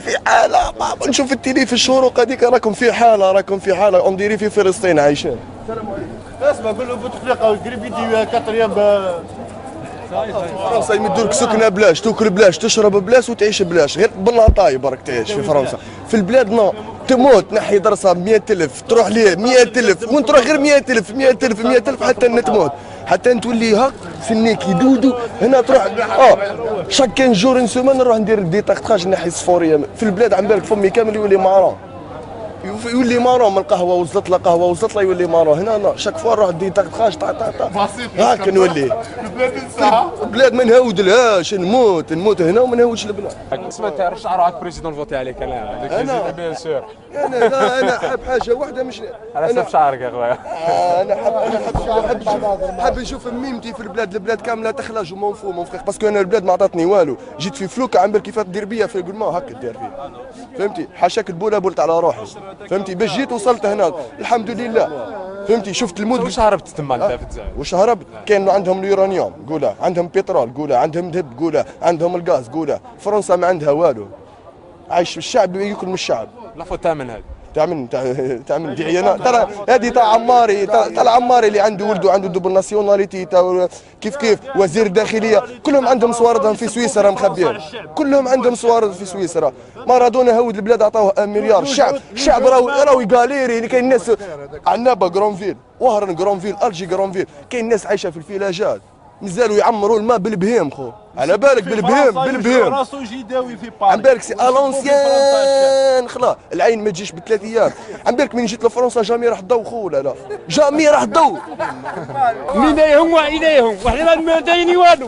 في حاله نشوف التيلي في الشروق هذيك راكم في حاله اون ديري في فلسطين عايشين. السلام عليكم. اسمع قول له بوتفليقه قريب فيديو 4 فرنسا يمدولك سكنه بلاش، تاكل بلاش، تشرب بلاش وتعيش بلاش، غير بالله طايب برك تعيش في فرنسا. في البلاد نو تموت نحي درسها ب 100,000 تروح ليه 100,000 وين تروح غير 100,000 حتى تموت، حتى تولي هاك سنيك يدودو هنا تروح شاك 15 جور ان سومان نروح ندير ديتاكتاج نحي الصفوريه في البلاد عم بالك فمي كامل يولي مارون يولي مارون من القهوه وزلت له قهوه وزلت له يولي مارون هنا شاك فوا نروح ديتاكتاج هاك نولي البلاد ما نهودلهاش نموت هنا وما نهودش البلاد. اسمع انت رشح راك بريزيدون فوتي عليك انا بيان سور انا حاب حاجه واحده مش على حسب شعرك يا خويا. انا حاب نشوف ميمتي في البلاد كامله تخرج ومون فخ باسكو انا البلاد ما عطاتني والو، جيت في فلوكه عم بالك كيف دير بيا في القلمه هكا دير فيه فهمتي، حاشاك البوله بولت على روحي فهمتي، باش جيت وصلت هنا الحمد لله فهمتي، شفت المود. واش هربت تما انت في الجزائر؟ واش هربت؟ كانوا عندهم اليورانيوم قولها، عندهم بترول قولها، عندهم ذهب قولها، عندهم الغاز قولها، فرنسا ما عندها والو، عايش الشعب ياكل من الشعب. لافو تامن هذه تعمل دعينا ترى هذه تاع عماري، تاع العماري اللي عنده ولده عنده دوبل ناسيوناليتي كيف وزير الداخليه كلهم عندهم صواردهم في سويسرا مخبيين، كلهم عندهم صوارد في سويسرا. مارادونا هود البلاد عطاوه 1 مليار، الشعب راهو يغاليري، كاين ناس عنابه غرونفيل، وهران غرونفيل، الجي غرونفيل، كاين ناس عايشه في الفيلاجات مازالوا يعمروا الماء بالبهيم خو، على بالك بالبهيم راسو يجي يداوي في عم بالك سي الونسيان خلا العين ما تجيش ب3 ايام، عم بالك من جيت لفرنسا جامي راح الضو خو لا جامي راح الضو من ايهم واليهم وحنا ما دايرين والو.